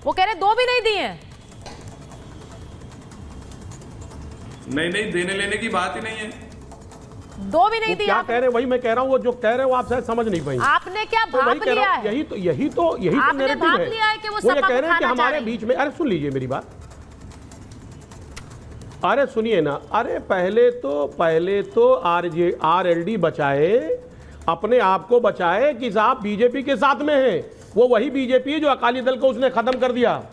वो कह रहे 2 भी नहीं दिए हैं। नहीं, देने लेने की बात ही नहीं है। 2 भी नहीं दिए। क्या कह रहे हैं वही मैं कह रहा हूँ, वो जो कह रहे हैं वो आप शायद समझ नहीं पाई। आपने क्या भाप लिया है? यही तो नैरेटिव है। लिया है कि वो ये कह रहे हैं कि हमारे बीच में, अरे सुन लीजिए मेरी बात, अरे सुनिए ना, अरे पहले तो आरएलडी बचाए, अपने आप को बचाए कि साहब बीजेपी के साथ में है। वो वही बीजेपी है जो अकाली दल को उसने खत्म कर दिया।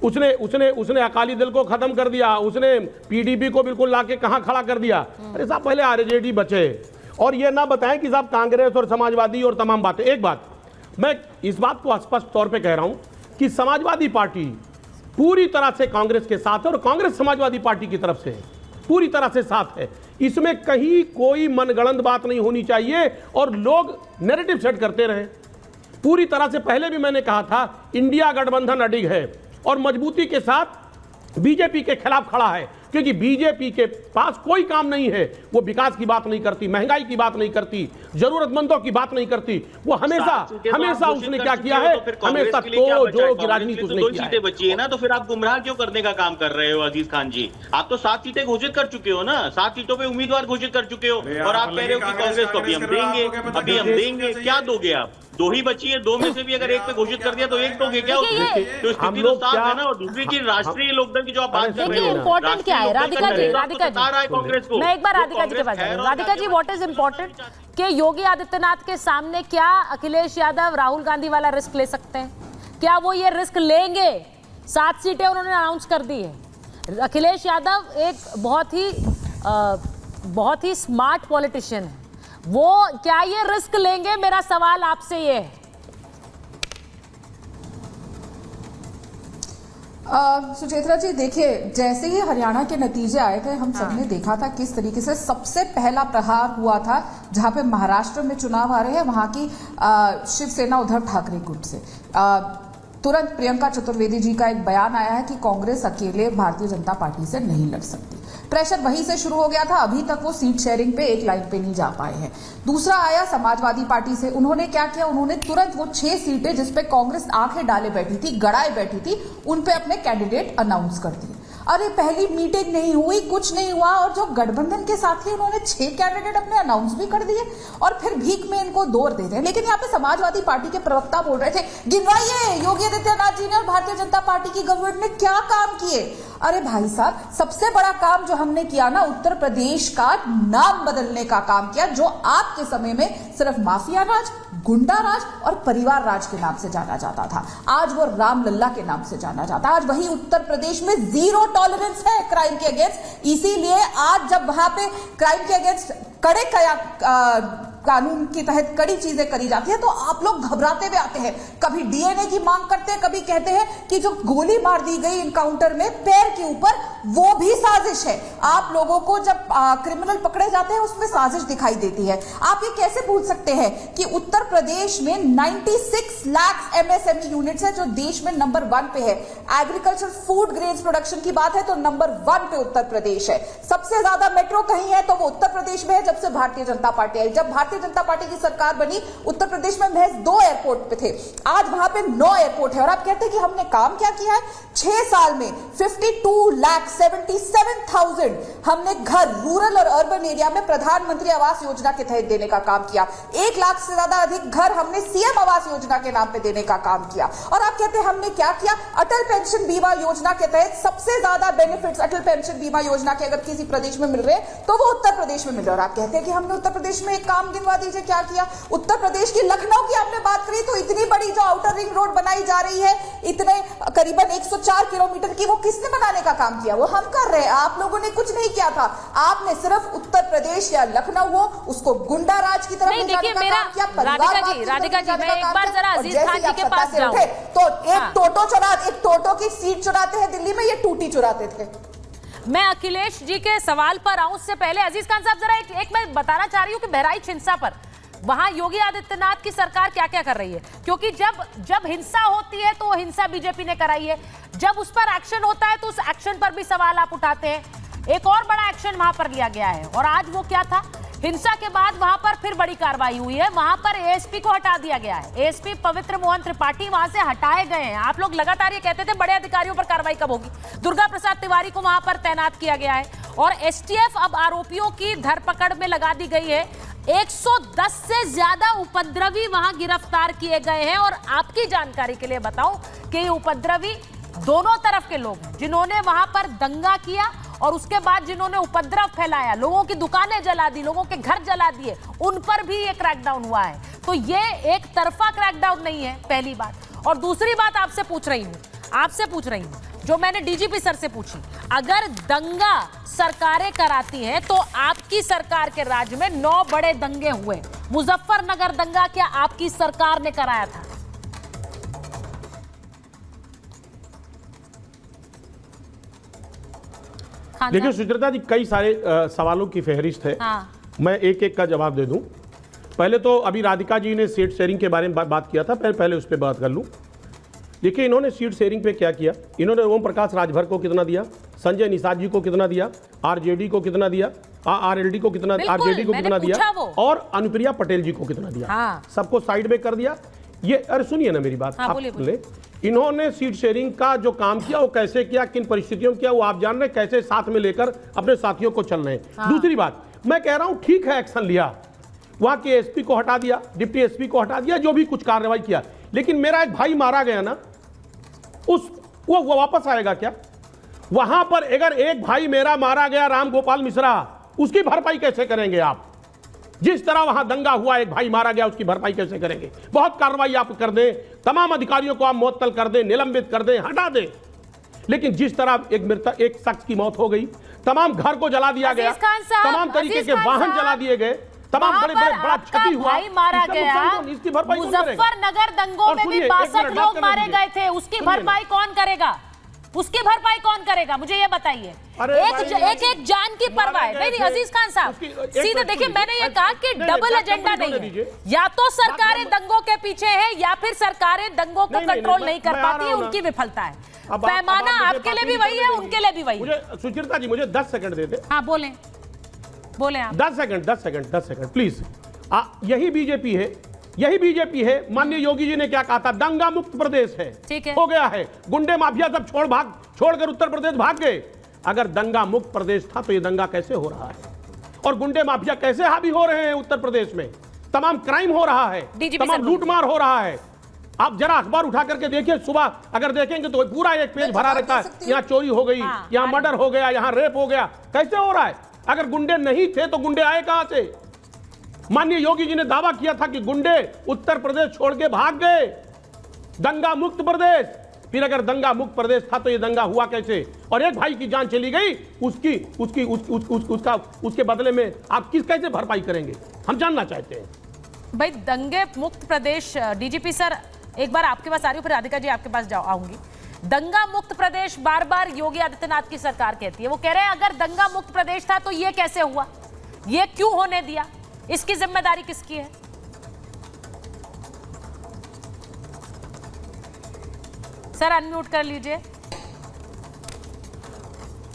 उसने अकाली दल को खत्म कर दिया, उसने पीडीपी को बिल्कुल लाके कहां खड़ा कर दिया। अरे साहब पहले आरजेडी बचे, और ये ना बताएं कि साहब कांग्रेस और समाजवादी और तमाम बातें। एक बात मैं इस बात को स्पष्ट तौर पे कह रहा हूं कि समाजवादी पार्टी पूरी तरह से कांग्रेस के साथ है और कांग्रेस समाजवादी पार्टी की तरफ से पूरी तरह से साथ है। इसमें कहीं कोई मनगढ़ंत बात नहीं होनी चाहिए और लोग नैरेटिव सेट करते रहे। पूरी तरह से पहले भी मैंने कहा था, इंडिया गठबंधन अडिग है और मजबूती के साथ बीजेपी के खिलाफ खड़ा है, क्योंकि बीजेपी के पास कोई काम नहीं है। वो विकास की बात नहीं करती, महंगाई की बात नहीं करती, जरूरतमंदों की बात नहीं करती। वो हमेशा उसने क्या किया है, हमेशा जो की राजनीति उसने किया है। सीटें बची है ना, तो फिर आप गुमराह क्यों करने का काम कर रहे हो अजीज खान जी? आप तो 7 सीटें घोषित कर चुके हो ना, 7 सीटों पे उम्मीदवार घोषित कर चुके हो, और आप कह रहे हो कि कांग्रेस को अभी हम देंगे। क्या दोगे आप? 2 ही बची है, 2 में से भी अगर एक पे घोषित कर दिया तो एक दोगे क्या? तो स्थिति तो साफ है ना। और दूसरी चीज, राष्ट्रीय लोकदल की जो आप बात कर रहे हो, इंपॉर्टेंट क्या है राधिका जी? कांग्रेस को, मैं एक बार राधिका जी के पास जाऊं। Radhika ji, what is important कि योगी आदित्यनाथ के सामने क्या अखिलेश यादव राहुल गांधी वाला रिस्क ले सकते हैं? क्या वो ये रिस्क लेंगे? 7 सीटें उन्होंने अनाउंस कर दी है। अखिलेश यादव एक बहुत ही स्मार्ट पॉलिटिशियन है, वो क्या ये रिस्क लेंगे? मेरा सवाल आपसे ये है। सुचेत्रा जी, देखिए, जैसे ही हरियाणा के नतीजे आए थे, हम सबने देखा था किस तरीके से सबसे पहला प्रहार हुआ था। जहां पे महाराष्ट्र में चुनाव आ रहे हैं, वहां की शिवसेना उद्धव ठाकरे गुट से तुरंत प्रियंका चतुर्वेदी जी का एक बयान आया है कि कांग्रेस अकेले भारतीय जनता पार्टी से नहीं लड़ सकती। प्रेशर वहीं से शुरू हो गया था। अभी तक वो सीट शेयरिंग पे एक लाइन पे नहीं जा पाए हैं। दूसरा आया समाजवादी पार्टी से। उन्होंने क्या किया, उन्होंने तुरंत वो 6 सीटें जिसपे कांग्रेस आंखें डाले बैठी थी, गड़ाए बैठी थी, उन पे अपने कैंडिडेट अनाउंस कर दिए। अरे पहली मीटिंग नहीं हुई, कुछ नहीं हुआ, और जो गठबंधन के साथ ही उन्होंने 6 कैंडिडेट अपने अनाउंस भी कर दिए और फिर भीख में इनको दौर दे रहे हैं। लेकिन यहाँ पे समाजवादी पार्टी के प्रवक्ता बोल रहे थे, गिनवाइए योगी आदित्यनाथ जी ने और भारतीय जनता पार्टी की गवर्नमेंट ने क्या काम किए। अरे भाई साहब, सबसे बड़ा काम जो हमने किया ना, उत्तर प्रदेश का नाम बदलने का काम किया, जो आपके समय में सिर्फ माफिया राज, गुंडा राज और परिवार राज के नाम से जाना जाता था। आज वो राम लल्ला के नाम से जाना जाता है। आज वही उत्तर प्रदेश में 0 टॉलरेंस है क्राइम के अगेंस्ट। इसीलिए आज जब वहां पे क्राइम के अगेंस्ट कड़े कानून के तहत कड़ी चीजें करी जाती है, तो आप लोग घबराते हुए आते हैं। कभी डीएनए की मांग करते हैं, कभी कहते हैं कि जो गोली मार दी गई इनकाउंटर में पैर के ऊपर, वो भी साजिश है। आप लोगों को जब क्रिमिनल पकड़े जाते हैं, उसमें साजिश दिखाई देती है। आप ये कैसे भूल सकते हैं कि उत्तर प्रदेश में 96 लाख एमएसएमई यूनिट्स है, जो देश में नंबर 1 पे है। एग्रीकल्चर फूड ग्रेन्स प्रोडक्शन की बात है तो नंबर 1 पे उत्तर प्रदेश है। सबसे ज्यादा मेट्रो कहीं है तो वो उत्तर प्रदेश में है, जब से भारतीय जनता पार्टी आई। जब भारतीय जनता पार्टी की सरकार बनी, उत्तर प्रदेश में महज 2 एयरपोर्ट पे थे, आज वहां पे 9 एयरपोर्ट है। और आप कहते हैं कि हमने काम क्या किया है? 6 साल में 52,77,000 हमने घर रूरल और अर्बन एरिया में प्रधानमंत्री आवास योजना के तहत देने का काम किया। 1 लाख से ज्यादा अधिक घर हमने सीएम आवास योजना के नाम पे देने का काम किया। और आप कहते हैं हमने क्या किया? अटल पेंशन बीमा योजना के तहत सबसे ज्यादा बेनिफिट्स अटल पेंशन बीमा योजना के अगर किसी प्रदेश में मिल रहे हैं तो वो उत्तर प्रदेश में मिल रहे हैं। और आप कहते हैं कि हमने उत्तर प्रदेश में एक काम गिनवा दीजिए क्या किया। उत्तर प्रदेश की लखनऊ की आपने बात करी, तो इतनी बड़ी जो आउटर रिंग रोड बनाई जा रही है, इतने करीबन 104 किलोमीटर की, वो किसने बनाने का काम किया? वो हम कर रहे हैं। आप लोगों ने कुछ नहीं किया था। आपने सिर्फ उत्तर प्रदेश या लखनऊ हो उसको गुंडा राज की तरफ ले जाने का काम किया। राधिका जी, मैं एक बार जरा अजीज खान जी के पास जाऊं। तो एक टोटो की सीट चुराते हैं दिल्ली में, ये टूटी चुराते थे। मैं अखिलेश जी के सवाल पर आऊं उससे पहले अजीज खान साहब, जरा एक मैं बताना चाह रही हूं कि बहराइच हिंसा पर वहां योगी आदित्यनाथ की सरकार क्या क्या कर रही है। क्योंकि जब हिंसा होती है तो वो हिंसा बीजेपी ने कराई है, जब उस पर एक्शन होता है तो उस एक्शन पर भी सवाल आप उठाते हैं। एक और बड़ा एक्शन वहां पर लिया गया है, और आज वो क्या था हिंसा के बाद वहां पर फिर बड़ी कार्रवाई हुई है, वहां पर एएसपी को हटा दिया गया है। एएसपी पवित्र मोहन त्रिपाठी वहां से हटाए गए हैं। आप लोग लगातार ये कहते थे बड़े अधिकारियों पर कार्रवाई कब होगी। दुर्गा प्रसाद तिवारी को वहां पर तैनात किया गया है और एसटीएफ अब आरोपियों की धरपकड़ में लगा दी गई है। 110 से ज्यादा उपद्रवी वहां गिरफ्तार किए गए हैं। और आपकी जानकारी के लिए बताऊं कि ये उपद्रवी दोनों तरफ के लोग हैं, जिन्होंने वहां पर दंगा किया और उसके बाद जिन्होंने उपद्रव फैलाया, लोगों की दुकानें जला दी, लोगों के घर जला दिए, उन पर भी ये क्रैकडाउन हुआ है। तो ये एक तरफा क्रैकडाउन नहीं है, पहली बात। और दूसरी बात आपसे पूछ रही हूं जो मैंने डीजीपी सर से पूछी, अगर दंगा सरकारें कराती हैं तो आपकी सरकार के राज्य में 9 बड़े दंगे हुए। मुजफ्फरनगर दंगा क्या आपकी सरकार ने कराया था? देखिए सुचित्रा जी, कई सारे सवालों की फहरिस्त है। हाँ। मैं एक एक का जवाब दे दूं। पहले तो अभी राधिका जी ने सीट शेयरिंग के बारे में बात किया था, पहले उस पर बात कर लूं। देखिए इन्होंने सीट शेयरिंग पे क्या किया। इन्होंने ओम प्रकाश राजभर को कितना दिया, संजय निषाद जी को कितना दिया, आरजेडी को कितना दिया, आरएलडी को कितना, आरजेडी को कितना दिया और अनुप्रिया पटेल जी को कितना दिया। हाँ। सबको साइड में कर दिया। ये अरे सुनिए ना मेरी बात। हाँ, आप बोलिए। इन्होंने सीट शेयरिंग का जो काम किया वो कैसे किया, किन परिस्थितियों में किया, वो आप जान रहे, कैसे साथ में लेकर अपने साथियों को चल रहे हैं। हाँ। दूसरी बात, मैं कह रहा हूं ठीक है एक्शन लिया, वहां के एसपी को हटा दिया, डिप्टी एसपी को हटा दिया, जो भी कुछ कार्रवाई किया, लेकिन मेरा एक भाई मारा गया ना, वो वापस आएगा क्या? वहां पर अगर एक भाई मेरा मारा गया, राम गोपाल मिश्रा, उसकी भरपाई कैसे करेंगे आप? जिस तरह वहां दंगा हुआ, एक भाई मारा गया, उसकी भरपाई कैसे करेंगे? बहुत कार्रवाई आप कर दें, तमाम अधिकारियों को आप मुअत्तल कर दें, निलंबित कर दें, हटा दें, लेकिन जिस तरह एक शख्स की मौत हो गई, तमाम घर को जला दिया गया, तमाम तरीके के वाहन जला दिए गए, तमाम बड़ा क्षति हुआ, भाई मारा गया। इसकी भरपाई कौन करेगा? मुजफ्फरनगर दंगों में भी 62 लोग मारे गए थे, उसकी भरपाई कौन करेगा? उसकी भरपाई कौन करेगा, मुझे ये बताइए। एक जान की परवाह है नहीं। अजीज खान साहब, सीधे देखिए, मैंने ये कहा कि डबल एजेंडा नहीं है। या तो सरकारें दंगों के पीछे है या फिर सरकारें दंगों को कंट्रोल नहीं कर पाती है, उनकी विफलता है। पैमाना आपके लिए भी वही है, उनके लिए भी वही है। सुचित्रा जी मुझे 10 सेकंड दे दे। हाँ बोले आप। 10 सेकंड प्लीज। यही बीजेपी है। माननीय योगी जी ने क्या कहा था, दंगा मुक्त प्रदेश है, ठीक है, हो गया है। गुंडे माफिया सब छोड़कर उत्तर प्रदेश भाग गए। अगर दंगा मुक्त प्रदेश था तो ये दंगा कैसे हो रहा है, और गुंडे माफिया कैसे हावी हो रहे हैं उत्तर प्रदेश में? तमाम क्राइम हो रहा है, तमाम लूटमार हो रहा है। आप जरा अखबार उठा करके देखिए, सुबह अगर देखेंगे तो पूरा एक पेज भरा रहता है, यहाँ चोरी हो गई, यहाँ मर्डर हो गया, यहाँ रेप हो गया। कैसे हो रहा है? अगर गुंडे नहीं थे तो गुंडे आए कहां से? माननीय योगी जी ने दावा किया था कि गुंडे उत्तर प्रदेश छोड़ के भाग गए, दंगा मुक्त प्रदेश। फिर अगर दंगा मुक्त प्रदेश था तो ये दंगा हुआ कैसे? और एक भाई की जान चली गई, उसके बदले में आप कैसे भरपाई करेंगे? हम जानना चाहते हैं भाई। दंगे मुक्त प्रदेश, डीजीपी सर एक बार आपके पास आ रही हूँ, फिर राधिका जी आपके पास आऊंगी। दंगा मुक्त प्रदेश बार बार योगी आदित्यनाथ की सरकार कहती है। वो कह रहे हैं अगर दंगा मुक्त प्रदेश था तो ये कैसे हुआ, ये क्यों होने दिया, इसकी जिम्मेदारी किसकी है? सर अनम्यूट कर लीजिए।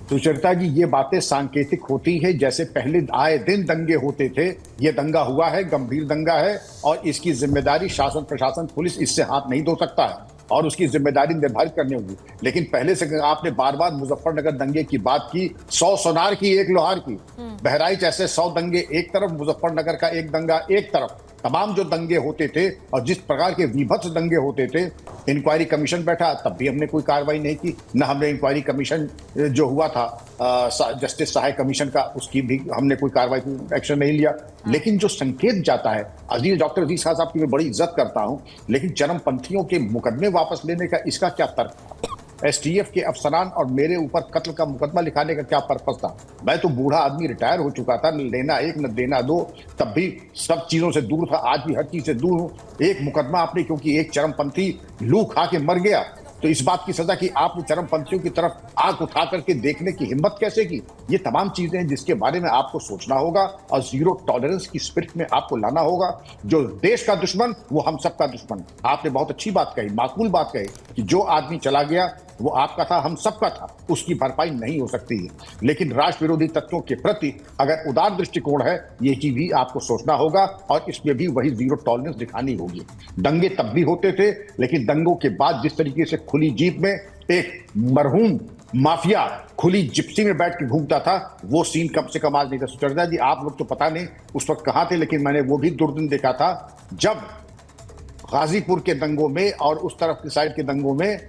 सुचरिता जी, ये बातें सांकेतिक होती है, जैसे पहले आए दिन दंगे होते थे। ये दंगा हुआ है, गंभीर दंगा है, और इसकी जिम्मेदारी शासन, प्रशासन, पुलिस इससे हाथ नहीं धो सकता है और उसकी जिम्मेदारी निर्धारित करनी होगी। लेकिन पहले से आपने बार बार मुजफ्फरनगर दंगे की बात की, 100 सोनार की, 1 लोहार की। बहराइच ऐसे 100 दंगे एक तरफ, मुजफ्फरनगर का एक दंगा एक तरफ। तमाम जो दंगे होते थे और जिस प्रकार के विभत्स दंगे होते थे, इंक्वायरी कमीशन बैठा तब भी हमने कोई कार्रवाई नहीं की। न हमने इंक्वायरी कमीशन जो हुआ था जस्टिस सहाय कमीशन का, उसकी भी हमने कोई कार्रवाई, एक्शन नहीं लिया। लेकिन जो संकेत जाता है, डॉक्टर अजीज खान साहब की मैं बड़ी इज्जत करता हूं, लेकिन चरमपंथियों के मुकदमे वापस लेने का इसका क्या तर्क? एसटीएफ के अफसरान और मेरे ऊपर कत्ल का मुकदमा लिखाने का क्या पर्पस था? मैं तो बूढ़ा आदमी, रिटायर हो चुका था, न लेना एक न देना दो, तब भी सब चीजों से दूर था, आज भी हर चीज से दूर हूं। एक मुकदमा आपने, क्योंकि एक चरमपंथी लू खा के मर गया, तो इस बात की सजा की आपने चरमपंथियों की तरफ आंख उठा करके देखने की हिम्मत कैसे की? ये तमाम चीजें हैं जिसके बारे में आपको सोचना होगा और जीरो टॉलरेंस की स्पिरिट में आपको लाना होगा। जो देश का दुश्मन वो हम सबका दुश्मन। आपने बहुत अच्छी बात कही, माकूल बात कही कि जो आदमी चला गया वो आपका था, हम सबका था। उसकी भरपाई नहीं हो सकती है। लेकिन राष्ट्र विरोधी तत्वों के प्रति अगर उदार दृष्टिकोण है, ये चीज भी आपको सोचना होगा और इसमें भी वही जीरो टॉलरेंस दिखानी होगी। दंगे तब भी होते थे, लेकिन दंगों के बाद जिस तरीके से खुली जीप में एक मरहूम माफिया खुली जिप्सी में बैठ के घूमता था, वो सीन कम से कम आज नहीं था। सुचरिता जी, आप लोग तो पता नहीं उस वक्त कहां थे, लेकिन मैंने वो भी दुर्दिन देखा था जब गाजीपुर के दंगों में और उस तरफ की साइड के दंगों में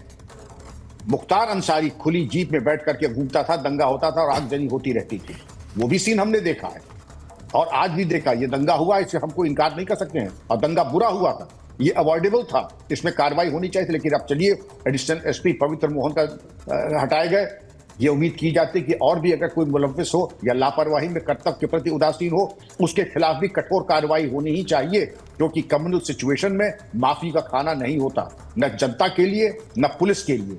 मुख्तार अंसारी खुली जीप में बैठ करके घूमता था, दंगा होता था और आगजनी होती रहती थी। वो भी सीन हमने देखा है और आज भी देखा। ये दंगा हुआ, इससे हमको इनकार नहीं कर सकते हैं, और दंगा बुरा हुआ था, ये अवॉइडेबल था, इसमें कार्रवाई होनी चाहिए थी। लेकिन अब चलिए, एडिशनल एसपी पवित्र मोहन का हटाए गए। ये उम्मीद की जाती है कि और भी अगर कोई मुलव्विस हो या लापरवाही में कर्तव्य के प्रति उदासीन हो, उसके खिलाफ भी कठोर कार्रवाई होनी ही चाहिए, क्योंकि कम्युनल सिचुएशन में माफी का खाना नहीं होता, न जनता के लिए न पुलिस के लिए।